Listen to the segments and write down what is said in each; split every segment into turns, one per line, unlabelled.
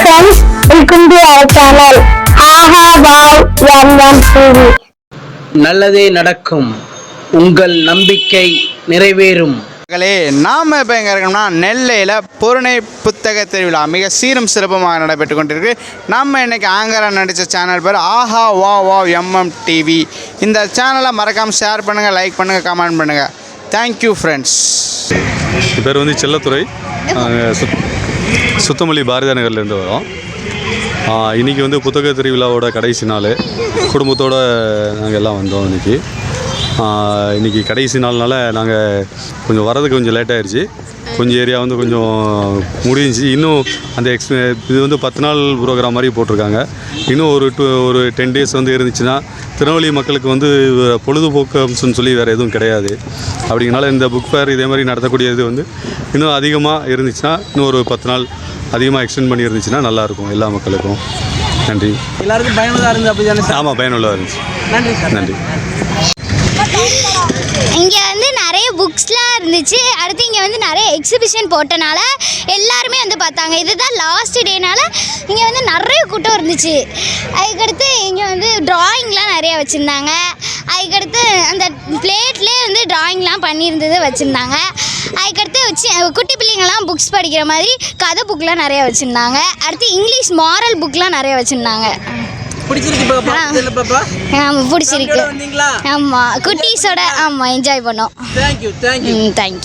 friends, welcome to our channel. Aha wow TV.
நல்லதே நடக்கும், உங்கள் நம்பிக்கை நிறைவேறும்.
நாம் இப்போ எங்கே இருக்கோம்னா நெல்லையில் பொருணை புத்தக திருவிழா மிக சீரும் சிறப்புமாக நடைபெற்று கொண்டிருக்கு. நம்ம இன்றைக்கி ஆங்கராக நடித்த சேனல் பேர் ஆஹா வா வா டிவி. இந்த சேனலை மறக்காமல் ஷேர் பண்ணுங்கள், லைக் பண்ணுங்கள், கமெண்ட் பண்ணுங்கள். Thank you friends.
என் பேர் வந்து செல்லத்துறை, சுத்தமல்லி பாரதியார் நகர்லேருந்து வரோம். இன்றைக்கி வந்து புத்தக திருவிழாவோட கடைசி நாள். குடும்பத்தோடு நாங்கள் எல்லாம் வந்தோம். இன்றைக்கி கடைசி நாள்னால நாங்கள் கொஞ்சம் வரதுக்கு கொஞ்சம் லேட் ஆகிடுச்சு. கொஞ்சம் ஏரியா வந்து கொஞ்சம் முடிஞ்சிச்சு. இன்னும் அந்த இது வந்து 10 நாள் ப்ரோக்ராம் மாதிரி போட்டிருக்காங்க. இன்னும் ஒரு 10 டேஸ் வந்து இருந்துச்சுன்னா திருநெல்வேலி மக்களுக்கு வந்து பொழுதுபோக்கு அம்சம்னு சொல்லி வேறு எதுவும் கிடையாது. அப்படிங்கனால இந்த புக் ஃபேர் இதே மாதிரி நடத்தக்கூடிய இது வந்து இன்னும் அதிகமாக இருந்துச்சுன்னா, இன்னும் ஒரு 10 நாள் அதிகமாக எக்ஸ்டெண்ட் பண்ணி இருந்துச்சுன்னா நல்லாயிருக்கும் எல்லா மக்களுக்கும். நன்றி.
எல்லாருக்கும் பயனுள்ளதாக இருந்துச்சு அப்படி தானே?
ஆமாம், பயனுள்ளதாக இருந்துச்சு.
நன்றி சார்.
நன்றி.
இங்கே வந்து நிறைய புக்ஸ்லாம் இருந்துச்சு. அடுத்து இங்கே வந்து நிறைய எக்ஸிபிஷன் போட்டனால எல்லாருமே வந்து பார்த்தாங்க. இதுதான் லாஸ்ட் டேனால இங்கே வந்து நிறைய கூட்டம் இருந்துச்சு. அதுக்கடுத்து இங்கே வந்து ட்ராயிங்லாம் நிறையா வச்சுருந்தாங்க. அதுக்கடுத்து அந்த பிளேட்லேயே வந்து ட்ராயிங்லாம் பண்ணியிருந்தது வச்சுருந்தாங்க. அதுக்கடுத்து குட்டி பிள்ளைங்கள்லாம் புக்ஸ் படிக்கிற மாதிரி கதை புக்கெலாம் நிறையா வச்சுருந்தாங்க. அடுத்து இங்கிலீஷ் மாரல் புக்கெலாம் நிறையா வச்சுருந்தாங்க.
பிடிச்சிருக்கு.
ஆமாம், குட்டீஸோட ஆமாம் என்ஜாய் பண்ணோம். தேங்க்யூ.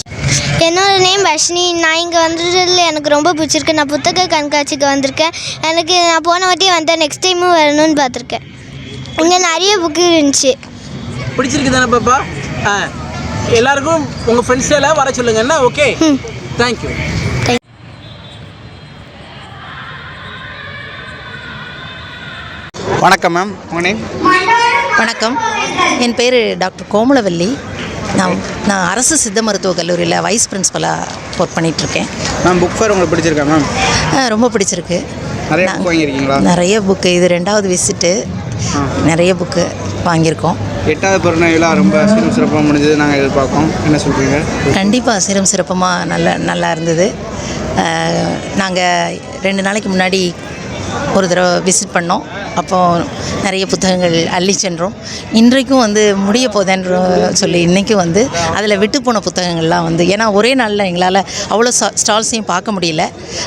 என்னோட நேம் வர்ஷினி. நான் இங்கே வந்ததில் எனக்கு ரொம்ப பிடிச்சிருக்கு. நான் புத்தக கண்காட்சிக்கு வந்திருக்கேன். நான் போன வாட்டி வந்தேன், நெக்ஸ்ட் டைமும் வரணும்னு பார்த்துருக்கேன். இங்கே நிறைய புக்கு இருந்துச்சு.
பிடிச்சிருக்கு தானே பாப்பா? எல்லாருக்கும் உங்கள் ஃப்ரெண்ட்ஸ் எல்லாம் வர சொல்லுங்க. என்ன? Okay, thank you.
வணக்கம் மேம், உங்கள் நேம்?
வணக்கம், என் பேர் டாக்டர் கோமலவல்லி. நான் அரசு சித்த மருத்துவக் கல்லூரியில் வைஸ் பிரின்ஸிபலாக ஒர்க் பண்ணிகிட்ருக்கேன்.
மேம், புக் ஃபேர் உங்களுக்கு பிடிச்சிருக்கா மேம்?
ரொம்ப பிடிச்சிருக்கு.
நிறைய புக் வாங்கியிருக்கீங்களா?
நிறைய புக்கு, இது 2வது விசிட்டு. நிறைய புக்கு வாங்கியிருக்கோம்.
8வது பொருணை விழா ரொம்ப சீரும் சிறப்பாக முடிஞ்சது நாங்கள் எதிர்பார்க்கோம். என்ன சொல்கிறீங்க?
கண்டிப்பாக சீரும் சிறப்பமாக நல்லா இருந்தது. நாங்கள் 2 நாளைக்கு முன்னாடி ஒரு தடவை விசிட் பண்ணோம். அப்போது நிறைய புத்தகங்கள் அள்ளி சென்றோம். இன்றைக்கும் வந்து முடிய போதேன்ற சொல்லி இன்றைக்கும் வந்து அதில் விட்டு போன புத்தகங்கள்லாம் வந்து, ஏன்னா ஒரே நாளில் எங்களால் அவ்வளோ ஸ்டால்ஸையும் பார்க்க முடியல.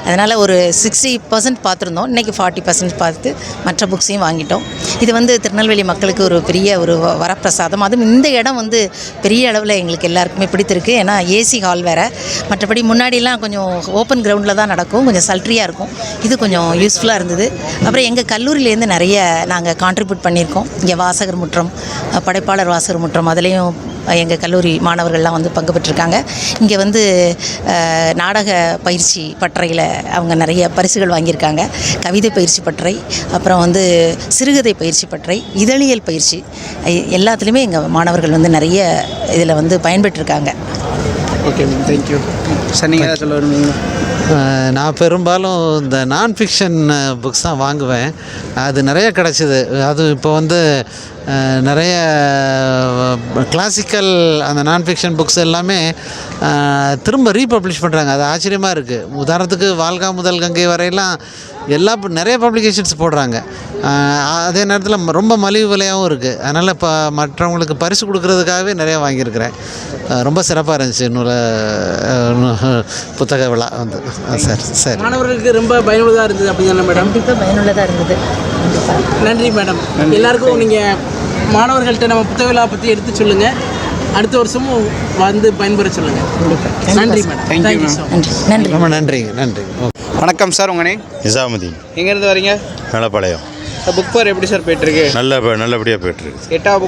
அதனால் ஒரு 60% பார்த்துருந்தோம். இன்றைக்கி 40% பார்த்து மற்ற புக்ஸையும் வாங்கிட்டோம். இது வந்து திருநெல்வேலி மக்களுக்கு ஒரு பெரிய ஒரு வரப்பிரசாதம். அதுவும் இந்த இடம் வந்து பெரிய அளவில் எங்களுக்கு எல்லாருக்குமே பிடித்திருக்கு. ஏன்னா ஏசி ஹால் வேறு. மற்றபடி முன்னாடிலாம் கொஞ்சம் ஓப்பன் கிரவுண்டில் தான் நடக்கும், கொஞ்சம் சல்ட்ரியாக இருக்கும். இது கொஞ்சம் யூஸ்ஃபுல்லாக இருந்தது. அப்புறம் எங்கள் கல்லூரியிலேருந்து நிறைய நாங்கள் கான்ட்ரிபியூட் பண்ணியிருக்கோம். இங்கே வாசகர் முற்றம், படைப்பாளர் வாசகர் முற்றம், அதுலேயும் எங்கள் கல்லூரி மாணவர்கள்லாம் வந்து பங்கு பெற்றிருக்காங்க. இங்கே வந்து நாடக பயிற்சி பட்டறையில் அவங்க நிறைய பரிசுகள் வாங்கியிருக்காங்க. கவிதை பயிற்சி பட்டறை, அப்புறம் வந்து சிறுகதை பயிற்சி பட்டறை, இதழியல் பயிற்சி, எல்லாத்துலேயுமே எங்கள் மாணவர்கள் வந்து நிறைய இதில் வந்து பயன்பெற்றிருக்காங்க.
Okay ma'am, thank you. சார், நீங்கள் ஏதாவது சொல்ல விரும்புங்களா?
நான் பெரும்பாலும் இந்த நான் ஃபிக்ஷன் புக்ஸ் தான் வாங்குவேன். அது நிறைய கிடச்சிது. அதுவும் இப்போ வந்து நிறைய கிளாசிக்கல் அந்த நான் ஃபிக்ஷன் புக்ஸ் எல்லாமே திரும்ப ரீபப்ளிஷ் பண்ணுறாங்க. அது ஆச்சரியமாக இருக்குது. உதாரணத்துக்கு வாழ்கா முதல் கங்கை வரையெல்லாம் நிறைய பப்ளிகேஷன்ஸ் போடுறாங்க. அதே நேரத்தில் ரொம்ப மலிவு விலையாகவும் இருக்குது. அதனால் இப்போ மற்றவங்களுக்கு பரிசு கொடுக்கறதுக்காகவே நிறையா வாங்கியிருக்கிறேன். ரொம்ப சிறப்பாக இருந்துச்சு புத்தக விழா வந்து. சரி,
மாணவர்களுக்கு ரொம்ப பயனுள்ளதாக இருந்தது. அப்படி தானே மேடம்?
கண்டிப்பாக பயனுள்ளதாக இருந்தது.
நன்றி மேடம். எல்லாருக்கும் நீங்கள் மாணவர்கள்ட்ட நம்ம புத்தக விழா பற்றி எடுத்து சொல்லுங்கள். அடுத்த வருஷமும் வந்து பயன்பெற சொல்லுங்கள். நன்றி மேடம்.
Thank you ma'am.
நன்றி.
ரொம்ப நன்றி.
வணக்கம் சார், உங்கள் நேம்?
நிசாமுதீன்.
எங்கேருந்து வரீங்க?
மேலப்பாளையம்.
புக் ஃபேர் எப்படி சார் போயிட்டுருக்கு?
நல்லபடியாக போயிட்டுருக்கு.
8வது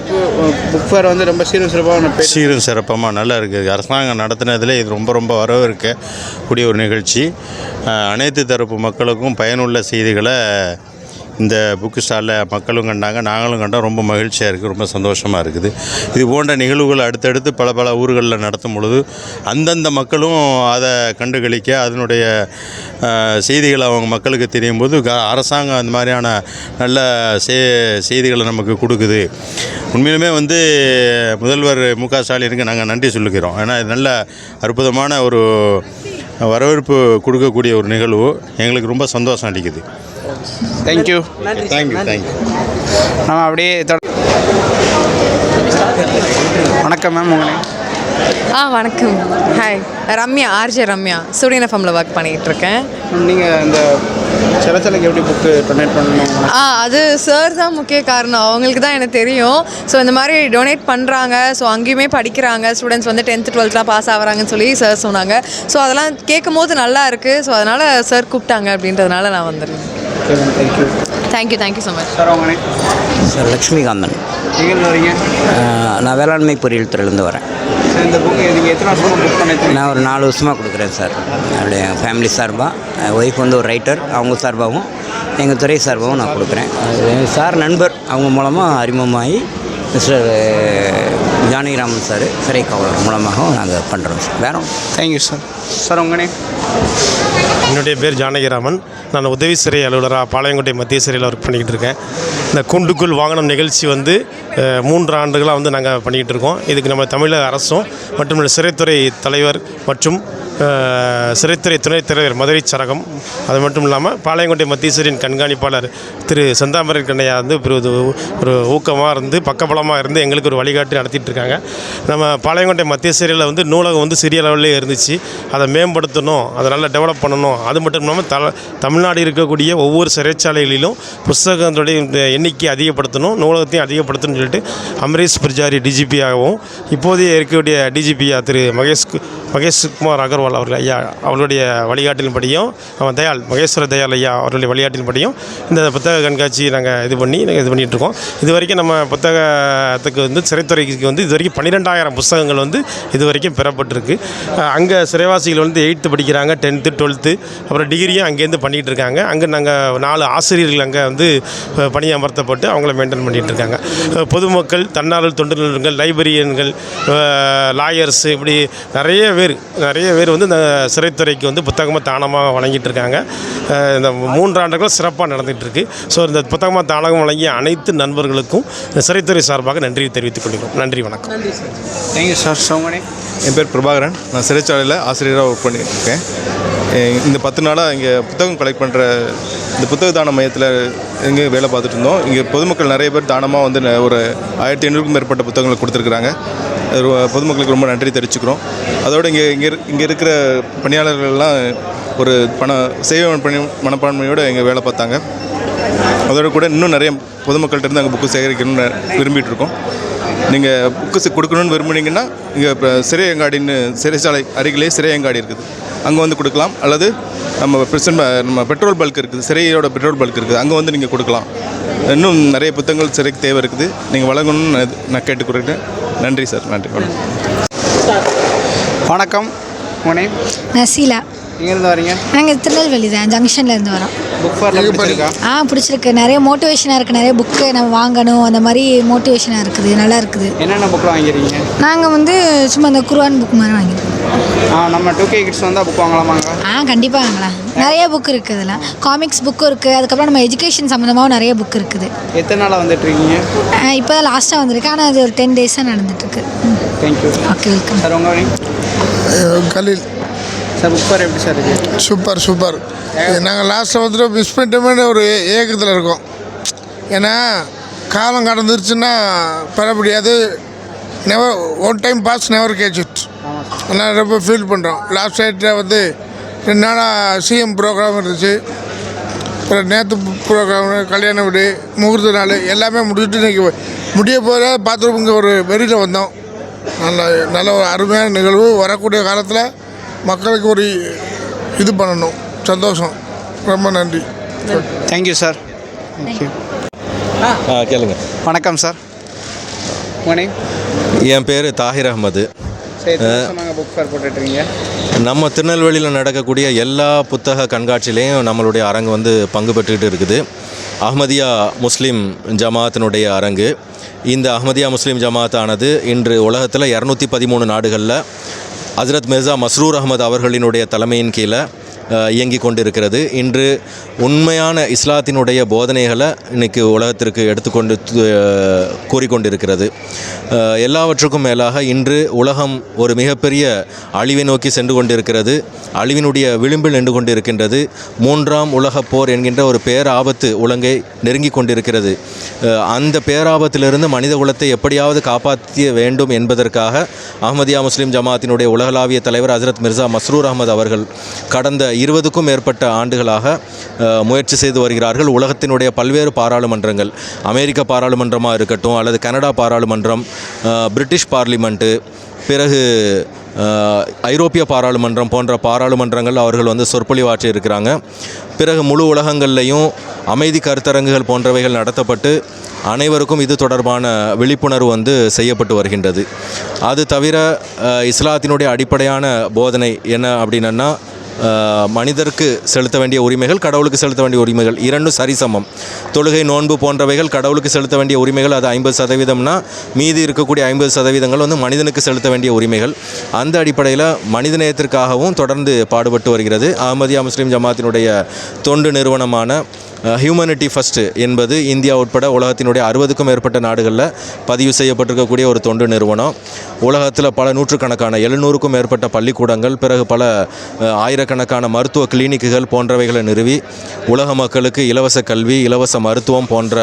புக் ஃபேர் வந்து ரொம்ப சீரும்
சிறப்பமாக நல்லா இருக்குது. அரசாங்கம் நடத்தினதில் இது ரொம்ப வரவேற்க கூடிய ஒரு நிகழ்ச்சி. அனைத்து தரப்பு மக்களுக்கும் பயனுள்ள செய்திகளை இந்த புக்கு ஸ்டாலில் மக்களும் கண்டாங்க, நாங்களும் கண்டோம். ரொம்ப மகிழ்ச்சியாக இருக்குது, ரொம்ப சந்தோஷமாக இருக்குது. இது போன்ற நிகழ்வுகள் அடுத்தடுத்து பல ஊர்களில் நடத்தும் பொழுது அந்தந்த மக்களும் அதை கண்டுகளிக்க, அதனுடைய செய்திகளை அவங்க மக்களுக்கு தெரியும் போது அரசாங்கம் அந்த மாதிரியான நல்ல செய்திகளை நமக்கு கொடுக்குது. உண்மையிலுமே வந்து முதல்வர் மு.க. ஸ்டாலினுக்கு நாங்கள் நன்றி சொல்லுகிறோம். ஏன்னா இது நல்ல அற்புதமான ஒரு வரவேற்பு கொடுக்கக்கூடிய ஒரு நிகழ்வு எங்களுக்கு ரொம்ப சந்தோஷம் அளிக்குது.
தேங்க்யூ.
தேங்க்யூ.
நம்ம அப்படியே வணக்கம் மேம், உங்களே.
வணக்கம். ஹாய், ரம்யா, ஆர்ஜே ரம்யா, ஸ்டூடியன் எஃப்எம்மில் ஒர்க் பண்ணிகிட்ருக்கேன்.
நீங்கள் இந்த சிறைச்சாலைக்கு எப்படி புக்கு டொனேட் பண்ணணும்?
அது சார் தான் முக்கிய காரணம், அவங்களுக்கு தான் எனக்கு தெரியும். ஸோ இந்த மாதிரி டொனேட் பண்ணுறாங்க, ஸோ அங்கேயுமே படிக்கிறாங்க ஸ்டூடெண்ட்ஸ் வந்து 10th 12th பாஸ் ஆகிறாங்கன்னு சொல்லி சார் சொன்னாங்க. ஸோ அதெல்லாம் கேட்கும் போது நல்லா இருக்குது. ஸோ அதனால் சார் கூப்பிட்டாங்க அப்படின்றதுனால நான் வந்துடுறேன். Thank you so much.
சார் உங்களே.
சார் லக்ஷ்மிகாந்தன்.
எங்கேருந்து வரீங்க?
நான் வேளாண்மை பொறியியல் துறையிலேருந்து வரேன்.
சார் இந்த புக்கு நீங்கள் எத்தனை வருஷமாக புக் பண்ணிட்டு?
நான் ஒரு 4 வருஷமாக கொடுக்குறேன் சார். என்னுடைய ஃபேமிலி சார்பாக, ஒய்ஃப் வந்து ஒரு ரைட்டர், அவங்க சார்பாகவும் எங்கள் துறை சார்பாகவும் நான் கொடுக்குறேன். சார் நண்பர் அவங்க மூலமாக அறிமுகமாகி மிஸ்டர் ஜானகிராமன் சார் சிறை காவலர் மூலமாகவும் நாங்கள் பண்ணுறோம் சார். வேறு
தேங்க்யூ சார். சார் உங்களே.
என்னுடைய பேர் ஜானகிராமன். நான் உதவி சிறை அலுவலராக பாளையங்கோட்டை மத்திய சிறையில் ஒர்க் பண்ணிக்கிட்டு இருக்கேன். இந்த கூண்டுக்குள் வாகனம் நிகழ்ச்சி வந்து 3 ஆண்டுகளாக வந்து நாங்கள் பண்ணிக்கிட்டு இருக்கோம். இதுக்கு நம்ம தமிழக அரசும் மற்றும் சிறைத்துறை தலைவர் மற்றும் சிறைத்துறை துணைத் தலைவர் மதுரை சரகம், அது மட்டும் இல்லாமல் பாளையங்கோட்டை மத்திய சிறையின் கண்காணிப்பாளர் திரு செந்தாமரை கண்ணையா வந்து ஒரு ஊக்கமாக இருந்து பக்கபலமாக இருந்து எங்களுக்கு ஒரு வழிகாட்டி நடத்திட்டு இருக்காங்க. நம்ம பாளையங்கோட்டை மத்திய சிறையில் வந்து நூலகம் வந்து சிறிய லெவல்லே இருந்துச்சு. அதை மேம்படுத்தணும், அதை நல்லா டெவலப் பண்ணணும். அது மட்டும் இல்லாமல் தமிழ்நாடு இருக்கக்கூடிய ஒவ்வொரு சிறைச்சாலைகளிலும் புஸ்தகங்களுடைய எண்ணிக்கை அதிகப்படுத்தணும், நூலகத்தையும் அதிகப்படுத்தணும்னு சொல்லிட்டு அமரேஷ் பிரிஜாரி டிஜிபியாகவும் இப்போதைய இருக்கக்கூடிய டிஜிபியா திரு மகேஷ்குமார் அகர்வால் அவர்கள் ஐயா அவர்களுடைய வழிகாட்டின்படியும் மகேஸ்வர தயாள் ஐயா அவர்களுடைய வழிகாட்டின்படியும் இந்த புத்தக கண்காட்சி நாங்கள் இது பண்ணிகிட்ருக்கோம். இது வரைக்கும் நம்ம புத்தகத்துக்கு வந்து சிறைத்துறைக்கு வந்து இது வரைக்கும் 12,000 புத்தகங்கள் வந்து இது வரைக்கும் பெறப்பட்டிருக்கு. அங்கே சிறைவாசிகள் வந்து 8th படிக்கிறாங்க, 10th 12th அப்புறம் டிகிரியும் அங்கேருந்து பண்ணிகிட்டு இருக்காங்க. அங்கே நாங்கள் 4 ஆசிரியர்கள் அங்கே வந்து பணி அமர்த்தப்பட்டு அவங்கள மெயின்டைன் பண்ணிகிட்டு இருக்காங்க. பொதுமக்கள், தன்னார்வல் தொண்டு நிறுவனங்கள், லைப்ரரியன்கள், லாயர்ஸ், இப்படி நிறைய பேர் வந்து இந்த சிறைத்துறைக்கு வந்து புத்தகமாக தானமாக வழங்கிட்டு இருக்காங்க. இந்த 3 ஆண்டுகள் சிறப்பாக நடந்துகிட்ருக்கு. ஸோ இந்த புத்தகமாக தானகம் வழங்கிய அனைத்து நண்பர்களுக்கும் சிறைத்துறை சார்பாக நன்றி தெரிவித்துக் கொள்கிறோம். நன்றி, வணக்கம்.
Thank you sir. சோமனே.
என் பேர் பிரபாகரன். நான் சிறைச்சாலையில் ஆசிரியராக ஒர்க் பண்ணிட்டு இருக்கேன். இந்த 10 நாளாக இங்கே புத்தகம் கலெக்ட் பண்ணுற இந்த புத்தக தான மையத்தில் இங்கே வேலை பார்த்துட்டு இருந்தோம். இங்கே பொதுமக்கள் நிறைய பேர் தானமாக வந்து ஒரு 1500க்கும் மேற்பட்ட புத்தகங்களை கொடுத்துருக்குறாங்க. பொதுமக்களுக்கு ரொம்ப நன்றி தெரிவிச்சுக்கிறோம். அதோடு இங்கே இருக்கிற பணியாளர்கள்லாம் ஒரு சேவை மனப்பான்மையோடு இங்கே வேலை பார்த்தாங்க. அதோடு கூட இன்னும் நிறைய பொதுமக்கள்கிட்ட அங்கே புக்கு சேகரிக்கணும்னு விரும்பிகிட்டு இருக்கோம். நீங்கள் புக்கு கொடுக்கணும்னு விரும்புனீங்கன்னா இங்கே இப்போ சிறைச்சாலை அருகிலே சிறையங்காடி இருக்குது, அங்கே வந்து கொடுக்கலாம். அல்லது நம்ம பெட்ரோல் பல்க் இருக்குது, சிறையோட பெட்ரோல் பல்க் இருக்குது, அங்கே வந்து நீங்கள் கொடுக்கலாம். இன்னும் நிறைய புத்தகங்கள் சிறைக்கு தேவை இருக்குது, நீங்கள் வழங்கணும்னு நான் கேட்டுக்கொள்கிறேன். நன்றி சார். நன்றி.
வணக்கம். உனே.
நான் சீலா.
எங்கேருந்து வரீங்க?
நாங்கள் திருநெல்வேலி தான், ஜங்ஷன்லேருந்து வரோம்.
புக் ஃபேர்ல பிடிச்சிருக்கா?
பிடிச்சிருக்கு. நிறைய மோட்டிவேஷனாக இருக்குது. நிறைய புக்கு நம்ம வாங்கணும், அந்த மாதிரி மோட்டிவேஷனாக இருக்குது. நல்லா இருக்குது.
என்னென்ன புக்கில் வாங்கிடுறீங்க?
நாங்கள் வந்து சும்மா இந்த குர்ஆன் புக் மாதிரி வாங்கிடுவோம்.
நம்ம 2K கிட்ஸ் வந்தால் புக் வாங்கலாமாங்க?
கண்டிப்பாக வாங்கலாம். நிறைய புக் இருக்குது. இதெல்லாம் காமிக்ஸ் புக்கும் இருக்குது. அதுக்கப்புறம் நம்ம எஜுகேஷன் சம்மந்தமாகவும் நிறைய புக் இருக்குது.
எத்தனை நாளாக வந்துட்டுருக்கீங்க?
இப்போ தான் லாஸ்ட்டாக வந்திருக்கு, ஆனால் அது ஒரு 10 டேஸாக நடந்துட்டுருக்கு.
தேங்க்யூ.
Okay, welcome.
சார் உங்கள்
கலீல்
சார். புக் ஃபேர் எப்படி சார் இருக்குது?
சூப்பர். நாங்கள் லாஸ்ட்டில் வந்துட்டு மிஸ் பண்ணிட்டோமே ஒரு ஏக்கத்தில் இருக்கோம். ஏன்னா காலம் கடந்துருச்சுன்னா பெற முடியாது. One time pass never catch it. அதனால் ரொம்ப ஃபீல் பண்ணுறோம். லாஸ்ட் நைட்டில் வந்து 2 நாளாக சிஎம் ப்ரோக்ராம் இருந்துச்சு. அப்புறம் நேற்று ப்ரோக்ராம், கல்யாண வீடு, முகூர்த்த நாள் எல்லாமே முடிச்சுட்டு இன்றைக்கி முடிய போகிற பார்த்துட்டு இங்கே ஒரு வெளியில் வந்தோம். நல்ல ஒரு அருமையான நிகழ்வு. வரக்கூடிய காலத்தில் மக்களுக்கு ஒரு இது பண்ணணும். சந்தோஷம். ரொம்ப நன்றி.
Thank you sir. தேங்க்யூ.
கேளுங்க.
வணக்கம் சார். உனே.
என் பேர் தாஹிர் அஹமது.
புக் ஃபேர் போட்டுட்ருக்கீங்க.
நம்ம திருநெல்வேலியில் நடக்கக்கூடிய எல்லா புத்தக கண்காட்சியிலையும் நம்மளுடைய அரங்கு வந்து பங்கு பெற்றுக்கிட்டு இருக்குது. அஹ்மதியா முஸ்லீம் ஜமாத்தினுடைய அரங்கு. இந்த அஹ்மதியா முஸ்லீம் ஜமாத்தானது இன்று உலகத்தில் 213 நாடுகளில் ஹஜ்ரத் மிர்சா மஸ்ரூர் அஹமது அவர்களினுடைய தலைமையின் கீழே
இயங்கி கொண்டிருக்கிறது. இன்று உண்மையான இஸ்லாத்தினுடைய போதனைகளை இன்றைக்கி உலகத்திற்கு எடுத்துக்கொண்டு கூறிக்கொண்டிருக்கிறது. எல்லாவற்றுக்கும் மேலாக இன்று உலகம் ஒரு மிகப்பெரிய அழிவை நோக்கி சென்று கொண்டிருக்கிறது. அழிவினுடைய விளிம்பில் நின்று கொண்டிருக்கின்றது. 3ஆம் உலகப் போர் என்கின்ற ஒரு பேராபத்து உலகை நெருங்கி கொண்டிருக்கிறது. அந்த பேராபத்திலிருந்து மனித குலத்தை எப்படியாவது காப்பாற்ற வேண்டும் என்பதற்காக அஹ்மதியா முஸ்லீம் ஜமாத்தினுடைய உலகளாவிய தலைவர் ஹஜ்ரத் மிர்சா மஸ்ரூர் அஹமது அவர்கள் கடந்த 20க்கும் மேற்பட்ட ஆண்டுகளாக முயற்சி செய்து வருகிறார்கள். உலகத்தினுடைய பல்வேறு பாராளுமன்றங்கள், அமெரிக்க பாராளுமன்றமாக இருக்கட்டும் அல்லது கனடா பாராளுமன்றம், பிரிட்டிஷ் பார்லிமெண்ட்டு, பிறகு ஐரோப்பிய பாராளுமன்றம் போன்ற பாராளுமன்றங்கள் அவர்கள் சொற்பொழிவாற்றி இருக்கிறாங்க. பிறகு முழு உலகங்கள்லேயும் அமைதி கருத்தரங்குகள் போன்றவைகள் நடத்தப்பட்டு அனைவருக்கும் இது தொடர்பான விழிப்புணர்வு செய்யப்பட்டு வருகின்றது. அது தவிர இஸ்லாத்தினுடைய அடிப்படையான போதனை என்ன அப்படின்னா, மனிதருக்கு செலுத்த வேண்டிய உரிமைகள், கடவுளுக்கு செலுத்த வேண்டிய உரிமைகள் இரண்டும் சரிசமம். தொழுகை, நோன்பு போன்றவைகள் கடவுளுக்கு செலுத்த வேண்டிய உரிமைகள், அது 50%னா மீதி இருக்கக்கூடிய 50% மனிதனுக்கு செலுத்த வேண்டிய உரிமைகள். அந்த அடிப்படையில் மனிதநேயத்திற்காகவும் தொடர்ந்து பாடுபட்டு வருகிறது. அஹ்மதியா முஸ்லீம் ஜமாத்தினுடைய தொண்டு நிறுவனமான ஹியூமனிட்டி ஃபஸ்ட்டு என்பது இந்தியா உட்பட உலகத்தினுடைய 60க்கும் மேற்பட்ட நாடுகளில் பதிவு செய்யப்பட்டிருக்கக்கூடிய ஒரு தொண்டு நிறுவனம். உலகத்தில் பல நூற்றுக்கணக்கான 700க்கும் மேற்பட்ட பள்ளிக்கூடங்கள், பிறகு பல ஆயிரக்கணக்கான மருத்துவ கிளினிக்குகள் போன்றவைகளை நிறுவி உலக மக்களுக்கு இலவச கல்வி, இலவச மருத்துவம் போன்ற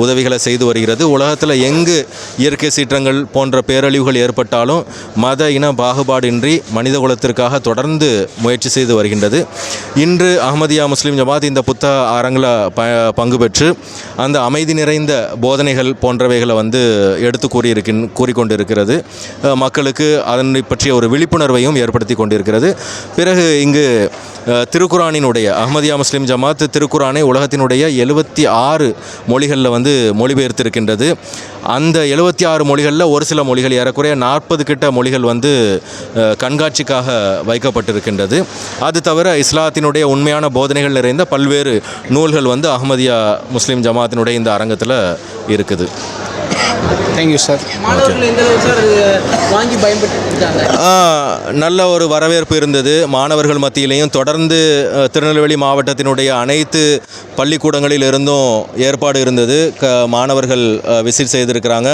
உதவிகளை செய்து வருகிறது. உலகத்தில் எங்கு இயற்கை சீற்றங்கள் போன்ற பேரழிவுகள் ஏற்பட்டாலும் மத இன பாகுபாடின்றி மனித குலத்திற்காக தொடர்ந்து முயற்சி செய்து வருகின்றது. இன்று அஹ்மதியா முஸ்லீம் ஜமாத் இந்த புத்தக அரங்கில் பங்கு பெற்று அந்த அமைதி நிறைந்த போதனைகள் போன்றவைகளை எடுத்து கூறிக்கொண்டிருக்கிறது. மக்களுக்கு அதனை பற்றிய ஒரு விழிப்புணர்வையும் ஏற்படுத்தி கொண்டிருக்கிறது. பிறகு இங்கு திருக்குரானினுடைய அஹ்மதியா முஸ்லீம் ஜமாத் திருக்குரானை உலகத்தினுடைய 76 மொழிகளில் மொழிபெயர்த்திருக்கின்றது. அந்த 76 மொழிகளில் ஒரு சில மொழிகள், ஏறக்குறைய 40 கிட்ட மொழிகள் கண்காட்சிக்காக வைக்கப்பட்டிருக்கின்றது. அது தவிர இஸ்லாத்தினுடைய உண்மையான போதனைகள் நிறைந்த பல்வேறு நூல்கள் அஹ்மதியா முஸ்லீம் ஜமாத்தினுடைய இந்த அரங்கத்தில் இருக்குது.
Thank you sir.
மாணவர்கள் எந்த அளவுக்கு சார் வாங்கி பயன்படுத்திருக்காங்க?
நல்ல ஒரு வரவேற்பு இருந்தது. மாணவர்கள் மத்தியிலையும் தொடர்ந்து திருநெல்வேலி மாவட்டத்தினுடைய அனைத்து பள்ளிக்கூடங்களில் இருந்தும் ஏற்பாடு இருந்தது. மாணவர்கள் விசிட் செய்திருக்கிறாங்க.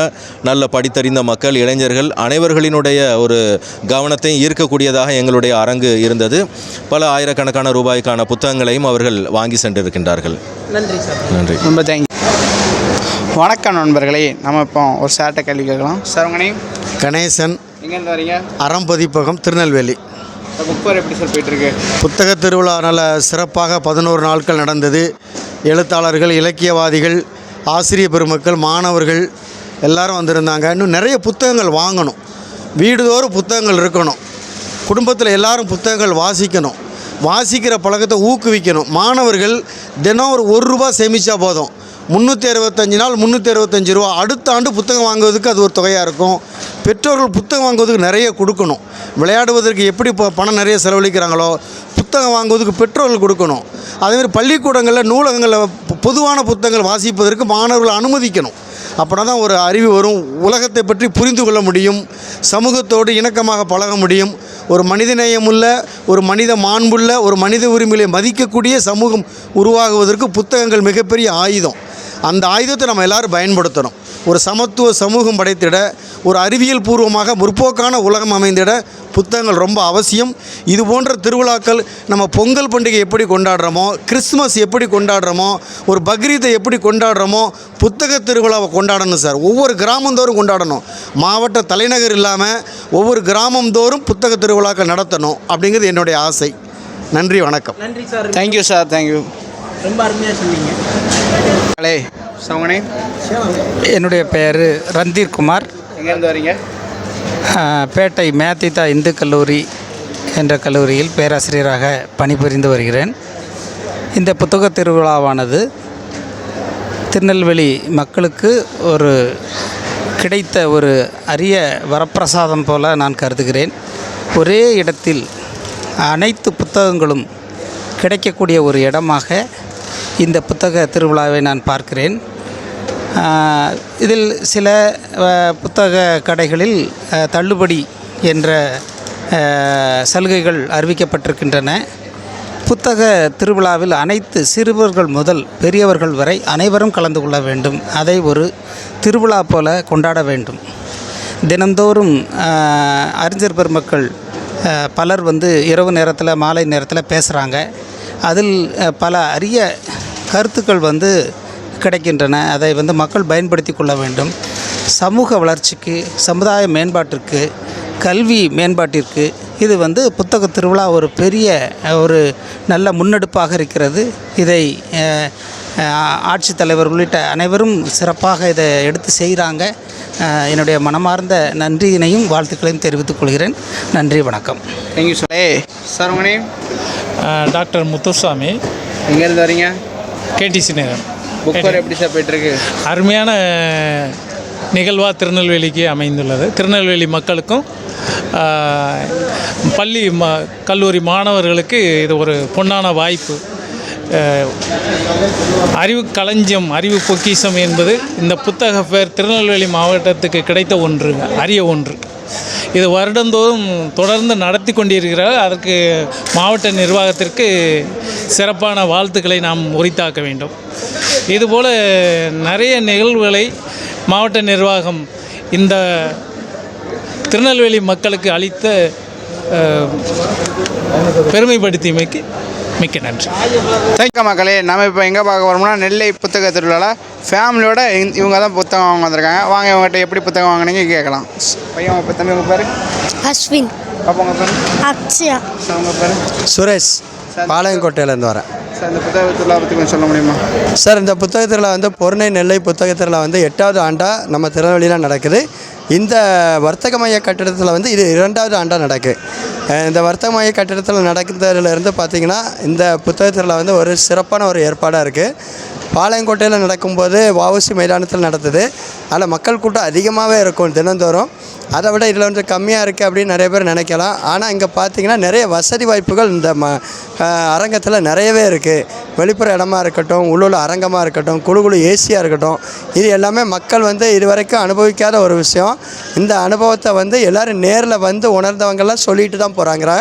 நல்ல படித்தறிந்த மக்கள், இளைஞர்கள் அனைவர்களினுடைய ஒரு கவனத்தை ஈர்க்கக்கூடியதாக எங்களுடைய அரங்கு இருந்தது. பல ஆயிரக்கணக்கான ரூபாய்க்கான புத்தகங்களையும் அவர்கள் வாங்கி சென்றிருக்கின்றார்கள்.
நன்றி சார்.
நன்றி.
ரொம்ப தேங்க்யூ. வணக்கம் நண்பர்களே. நம்ம இப்போ ஒரு சேட்டை கேள்வி கேட்கலாம். சார் உங்கள் நேம்?
கணேசன்.
எங்கேருந்து வரீங்க?
அறம்பதிப்பகம், திருநெல்வேலி.
புக் ஃபேர் எப்படி சார் போயிட்டுருக்கு?
புத்தக திருவிழா நல்ல சிறப்பாக 11 நாட்கள் நடந்தது. எழுத்தாளர்கள், இலக்கியவாதிகள், ஆசிரிய பெருமக்கள், மாணவர்கள் எல்லாரும் வந்திருந்தாங்க. இன்னும் நிறைய புத்தகங்கள் வாங்கணும். வீடுதோறும் புத்தகங்கள் இருக்கணும். குடும்பத்தில் எல்லாரும் புத்தகங்கள் வாசிக்கணும். வாசிக்கிற பழக்கத்தை ஊக்குவிக்கணும். மாணவர்கள் தினம் ஒரு ரூபா சேமித்தா போதும். 365 நாள் 365 ரூபா. அடுத்த ஆண்டு புத்தகம் வாங்குவதற்கு அது ஒரு தொகையாக இருக்கும். பெற்றோர்கள் புத்தகம் வாங்குவதற்கு நிறைய கொடுக்கணும். விளையாடுவதற்கு எப்படி பணம் நிறைய செலவழிக்கிறாங்களோ புத்தகம் வாங்குவதற்கு பெற்றோர்கள் கொடுக்கணும். அதேமாதிரி பள்ளிக்கூடங்களில், நூலகங்களில் பொதுவான புத்தகங்கள் வாசிப்பதற்கு மாணவர்களை அனுமதிக்கணும். அப்படின்னா தான் ஒரு அறிவு வரும். உலகத்தை பற்றி புரிந்து கொள்ள முடியும். சமூகத்தோடு இணக்கமாக பழக முடியும். ஒரு மனிதநேயமுள்ள, ஒரு மனித மாண்புள்ள, ஒரு மனித உரிமையை மதிக்கக்கூடிய சமூகம் உருவாகுவதற்கு புத்தகங்கள் மிகப்பெரிய ஆயுதம். அந்த ஆயுதத்தை நம்ம எல்லோரும் பயன்படுத்தணும். ஒரு சமத்துவ சமூகம் படைத்திட, ஒரு அறிவியல் பூர்வமாக முற்போக்கான உலகம் அமைந்திட புத்தகங்கள் ரொம்ப அவசியம். இது போன்ற திருவிழாக்கள், நம்ம பொங்கல் பண்டிகை எப்படி கொண்டாடுறோமோ, கிறிஸ்துமஸ் எப்படி கொண்டாடுறோமோ, ஒரு பக்ரீத்தை எப்படி கொண்டாடுறோமோ, புத்தக திருவிழாவை கொண்டாடணும் சார். ஒவ்வொரு கிராமந்தோறும் கொண்டாடணும். மாவட்ட தலைநகர் இல்லாமல் ஒவ்வொரு கிராமந்தோறும் புத்தக திருவிழாக்கள் நடத்தணும் அப்படிங்கிறது என்னுடைய ஆசை. நன்றி, வணக்கம்.
நன்றி சார்.
Thank you sir. தேங்க்யூ.
ரொம்ப அருமையாக சொன்னீங்க.
என்னுடைய பெயர் ரந்தீர் குமார்.
எங்கேருந்து வரீங்க?
பேட்டை மேத்திதா இந்து கல்லூரி என்ற கல்லூரியில் பேராசிரியராக பணிபுரிந்து வருகிறேன். இந்த புத்தக திருவிழாவானது திருநெல்வேலி மக்களுக்கு ஒரு கிடைத்த ஒரு அரிய வரப்பிரசாதம் போல நான் கருதுகிறேன். ஒரே இடத்தில் அனைத்து புத்தகங்களும் கிடைக்கக்கூடிய ஒரு இடமாக இந்த புத்தக திருவிழாவை நான் பார்க்கிறேன். இதில் சில புத்தக கடைகளில் தள்ளுபடி என்ற சலுகைகள் அறிவிக்கப்பட்டிருக்கின்றன. புத்தக திருவிழாவில் அனைத்து சிறுவர்கள் முதல் பெரியவர்கள் வரை அனைவரும் கலந்து கொள்ள வேண்டும். அதை ஒரு திருவிழா போல கொண்டாட வேண்டும். தினந்தோறும் அறிஞர் பெருமக்கள் பலர் வந்து இரவு நேரத்தில் மாலை நேரத்தில் பேசுகிறாங்க. அதில் பல அரிய கருத்துக்கள் வந்து கிடைக்கின்றன. அதை வந்து மக்கள் பயன்படுத்தி கொள்ள வேண்டும். சமூக வளர்ச்சிக்கு, சமுதாய மேம்பாட்டிற்கு, கல்வி மேம்பாட்டிற்கு இது வந்து புத்தக திருவிழா ஒரு பெரிய ஒரு நல்ல முன்னெடுப்பாக இருக்கிறது. இதை ஆட்சித்தலைவர் உள்ளிட்ட அனைவரும் சிறப்பாக இதை எடுத்து செய்கிறாங்க. என்னுடைய மனமார்ந்த நன்றியினையும் வாழ்த்துக்களையும் தெரிவித்துக் கொள்கிறேன். நன்றி, வணக்கம்.
Thank you sir. சார் உங்கள் நேம்?
டாக்டர் முத்துசாமி.
எங்கேருந்து வரீங்க?
கேடிசி நேரம்.
புக் ஃபேர் எப்படி சார் போய்ட்டுருக்கு?
அருமையான நிகழ்வாக திருநெல்வேலிக்கு அமைந்துள்ளது. திருநெல்வேலி மக்களுக்கும் பள்ளி கல்லூரி மாணவர்களுக்கு இது ஒரு பொன்னான வாய்ப்பு. அறிவு களஞ்சியம், அறிவு பொக்கிஷம் என்பது இந்த புத்தக ஃபேர் திருநெல்வேலி மாவட்டத்துக்கு கிடைத்த ஒன்று, அரிய ஒன்று. இது வருடந்தோறும் தொடர்ந்து நடத்தி கொண்டிருக்கிறார். அதற்கு மாவட்ட நிர்வாகத்திற்கு சிறப்பான வாழ்த்துக்களை நாம் உரித்தாக்க வேண்டும். இதுபோல் நிறைய நிகழ்வுகளை மாவட்ட நிர்வாகம் இந்த திருநெல்வேலி மக்களுக்கு அளித்த பெருமைப்படுத்தியமைக்கு மிக்க நன்றி.
தேங்க்யூ மக்களே. நம்ம இப்போ எங்கே பார்க்க போகிறோம்னா நெல்லை புத்தக திருவிழாவில் ஃபேமிலியோட இவங்க தான் புத்தகம் வாங்க வந்திருக்காங்க. வாங்க இவங்ககிட்ட எப்படி புத்தகம் வாங்கினீங்க கேட்கலாம். பையன் உங்கள் தம்பி உங்கள் பேர்?
அஸ்வின்.
அப்போ உங்கள் பேர்?
அக்ஷயா.
உங்கள் பேர்?
சுரேஷ். பாளையங்கோட்டையிலேருந்து வரேன்.
சார் இந்த புத்தக திருவிழா பற்றி கொஞ்சம் சொல்ல முடியுமா?
சார் இந்த புத்தக திருவிழா வந்து பொருணை நெல்லை புத்தக திருவிழா வந்து 8வது ஆண்டாக நம்ம திருநெல்வேலியில் நடக்குது. இந்த வர்த்தக மைய கட்டிடத்தில் வந்து இது 2வது ஆண்டாக நடக்குது. இந்த வர்த்தக மைய கட்டிடத்தில் நடக்கிறதுலேருந்து பார்த்திங்கன்னா இந்த புத்தக திருவிழா வந்து ஒரு சிறப்பான ஒரு ஏற்பாடாக இருக்குது. பாளையங்கோட்டையில் நடக்கும்போது வஉசி மைதானத்தில் நடத்துது. அதில் மக்கள் கூட்டம் அதிகமாகவே இருக்கும் தினந்தோறும். அதை விட இதில் வந்து கம்மியாக இருக்குது அப்படின்னு நிறைய பேர் நினைக்கலாம். ஆனால் இங்கே பார்த்திங்கன்னா நிறைய வசதி வாய்ப்புகள் இந்த அரங்கத்தில் நிறையவே இருக்குது. வெளிப்புற இடமா இருக்கட்டும், உள்ளூர் அரங்கமாக இருக்கட்டும், குழு ஏசியாக இருக்கட்டும், இது எல்லாமே மக்கள் வந்து இதுவரைக்கும் அனுபவிக்காத ஒரு விஷயம். இந்த அனுபவத்தை வந்து எல்லோரும் நேரில் வந்து உணர்ந்தவங்கெல்லாம் சொல்லிட்டு தான் போகிறாங்க.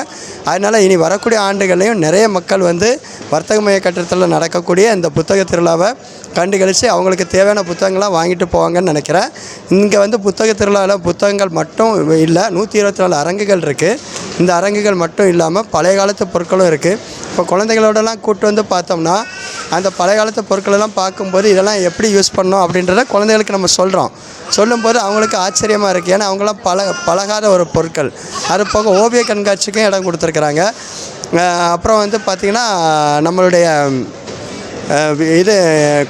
அதனால் இனி வரக்கூடிய ஆண்டுகளையும் நிறைய மக்கள் வந்து வர்த்தக மைய கட்டிடத்தில் நடக்கக்கூடிய இந்த புத்தக திருவிழாவை கண்டுகளித்து அவங்களுக்கு தேவையான புத்தகங்கள்லாம் வாங்கிட்டு போவாங்கன்னு நினைக்கிறேன். இங்கே வந்து புத்தக திருவிழாவில் புத்தகங்கள் மட்டும் இல்லை, 124 அரங்குகள் இருக்குது. இந்த அரங்குகள் மட்டும் இல்லாமல் பழைய காலத்து பொருட்களும் இருக்குது. இப்போ குழந்தைகளோடலாம் கூப்பிட்டு வந்து பார்த்தோம்னா அந்த பழைய காலத்து பொருட்களெல்லாம் பார்க்கும்போது இதெல்லாம் எப்படி யூஸ் பண்ணோம் அப்படின்றத குழந்தைகளுக்கு நம்ம சொல்லும்போது அவங்களுக்கு ஆச்சரியமாக இருக்குது. ஏன்னா அவங்களாம் பழகாத ஒரு பொருட்கள். அது போக ஓவிய கண்காட்சிக்கும் இடம் கொடுத்துருக்குறாங்க. அப்புறம் வந்து பார்த்திங்கன்னா நம்மளுடைய இது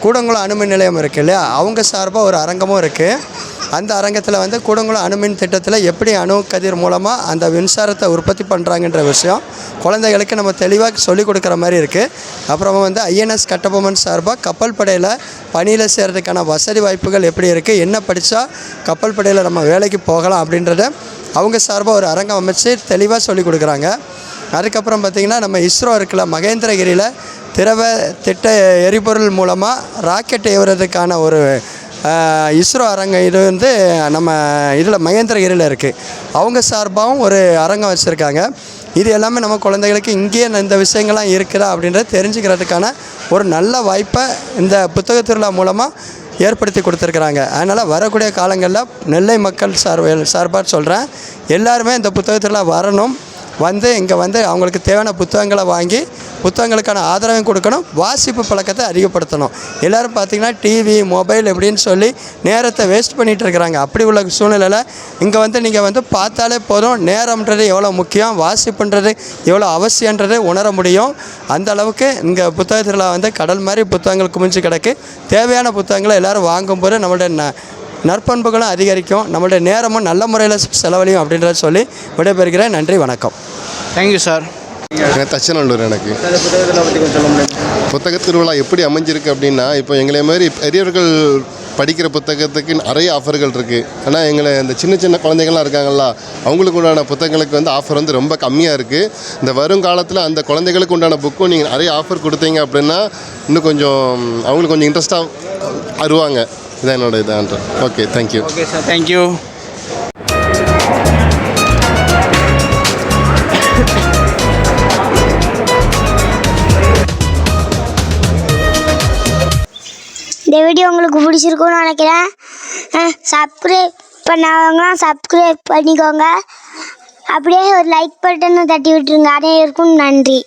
கூடங்குளம் அணுமின் நிலையம் இருக்குது இல்லையா, அவங்க சார்பாக ஒரு அரங்கமும் இருக்குது. அந்த அரங்கத்தில் வந்து கூடங்குளம் அணுமின் திட்டத்தில் எப்படி அணு கதிர் மூலமாக அந்த மின்சாரத்தை உற்பத்தி பண்ணுறாங்கன்ற விஷயம் குழந்தைகளுக்கு நம்ம தெளிவாக சொல்லிக் கொடுக்குற மாதிரி இருக்குது. அப்புறமா வந்து ஐஎன்எஸ் கட்டபொம்மன் சார்பாக கப்பல் படையில் பணியில் சேர்கிறதுக்கான வசதி வாய்ப்புகள் எப்படி இருக்குது, என்ன படித்தா கப்பல் படையில் நம்ம வேலைக்கு போகலாம் அப்படின்றத அவங்க சார்பாக ஒரு அரங்கம் அமைச்சு தெளிவாக சொல்லிக் கொடுக்குறாங்க. அதுக்கப்புறம் பார்த்திங்கன்னா நம்ம இஸ்ரோ இருக்குல்ல, மகேந்திரகிரியில் திரவ திட்ட எரிபொருள் மூலமாக ராக்கெட் ஏவுறதுக்கான ஒரு இஸ்ரோ அரங்கம் இது வந்து நம்ம இதில் மகேந்திரகிரியில் இருக்குது. அவங்க சார்பாகவும் ஒரு அரங்கம் வச்சுருக்காங்க. இது எல்லாமே நம்ம குழந்தைகளுக்கு இங்கேயே இந்த விஷயங்கள்லாம் இருக்குதா அப்படின்றத தெரிஞ்சுக்கிறதுக்கான ஒரு நல்ல வாய்ப்பை இந்த புத்தக திருவிழா மூலமாக ஏற்படுத்தி கொடுத்துருக்குறாங்க. அதனால் வரக்கூடிய காலங்களில் நெல்லை மக்கள் சார்பாக சொல்கிறேன், எல்லாருமே இந்த புத்தக திருவிழா வரணும். வந்து இங்கே வந்து அவங்களுக்கு தேவையான புத்தகங்களை வாங்கி புத்தகங்களுக்கான ஆதரவையும் கொடுக்கணும். வாசிப்பு பழக்கத்தை அதிகப்படுத்தணும். எல்லோரும் பார்த்திங்கன்னா டிவி மொபைல் எப்படின்னு சொல்லி நேரத்தை வேஸ்ட் பண்ணிகிட்டு இருக்கிறாங்க. அப்படி உள்ள சூழ்நிலையில் இங்கே வந்து நீங்கள் வந்து பார்த்தாலே போதும் நேரம்ன்றது எவ்வளோ முக்கியம், வாசிப்புன்றது எவ்வளோ அவசியன்றது உணர முடியும். அந்த அளவுக்கு இங்கே புத்தக திருவிழா வந்து கடல் மாதிரி புத்தகங்கள் குமிஞ்சு கிடக்கு. தேவையான புத்தகங்களை எல்லோரும் வாங்கும்போது நம்மளுடைய நற்பண்புகளும் அதிகரிக்கும், நம்மளுடைய நேரமும் நல்ல முறையில் செலவழியும் அப்படின்றத சொல்லி விடைபெறுகிறேன். நன்றி, வணக்கம்.
Thank you sir.
தச்சநல்லூர். எனக்கு புத்தக திருவிழா எப்படி அமைஞ்சிருக்கு அப்படின்னா, இப்போ எங்களை மாதிரி பெரியவர்கள் படிக்கிற புத்தகத்துக்கு நிறைய ஆஃபர்கள் இருக்குது. ஆனால் எங்களை இந்த சின்ன சின்ன குழந்தைகள்லாம் இருக்காங்களா, அவங்களுக்கு உண்டான புத்தகங்களுக்கு வந்து ஆஃபர் வந்து ரொம்ப கம்மியாக இருக்குது. இந்த வருங்காலத்தில் அந்த குழந்தைகளுக்கு உண்டான புக்கும் நீங்கள் நிறைய ஆஃபர் கொடுத்தீங்க அப்படின்னா இன்னும் கொஞ்சம் அவங்களுக்கு கொஞ்சம் இன்ட்ரெஸ்ட்டாக வருவாங்க. இதான் என்னோட இதான். Okay, thank you.
Okay sir, thank you.
இந்த வீடியோ உங்களுக்கு பிடிச்சிருக்குன்னு நினைக்கிறேன். சப்ஸ்கிரைப் பண்ணாதவங்களாம் சப்ஸ்கிரைப் பண்ணிக்கோங்க. அப்படியே ஒரு லைக் பட்டனும் தட்டி விட்டுருங்க. அனைவருக்கும் நன்றி.